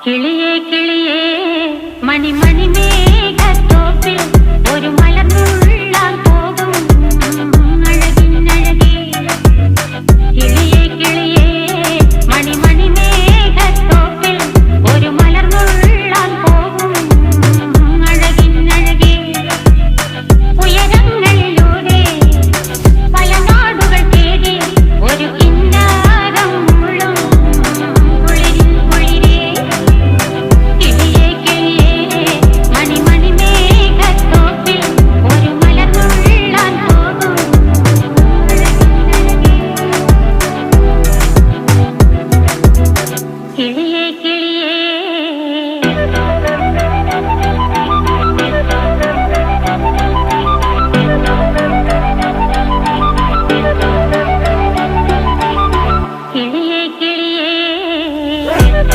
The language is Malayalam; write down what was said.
കിളിയേ കിളിയേ മണിമണി മേഘത്തോപ്പിൽ ഒരു മലർന്നുള്ളാൻ പോകും അഴകിനഴകേ. കിളിയേ കിളിയേ മണിമണി മേഘത്തോപ്പിൽ ഒരു മലർന്നുള്ളാൻ പോകും അഴകിനഴകേ. ഉയരങ്ങളിലൂടെ പല നാടുകൾ തേടി ഒരു കിന്നാരം മുഴും കുളിരിൻ കുളിരേ. കിളിയേ കിളിയേ മണിമണി മേഘത്തോപ്പിൽ ഒരു മലർന്നുള്ളാൻ പോകും അഴകിനഴകേ. കിളിയേ കിളിയേ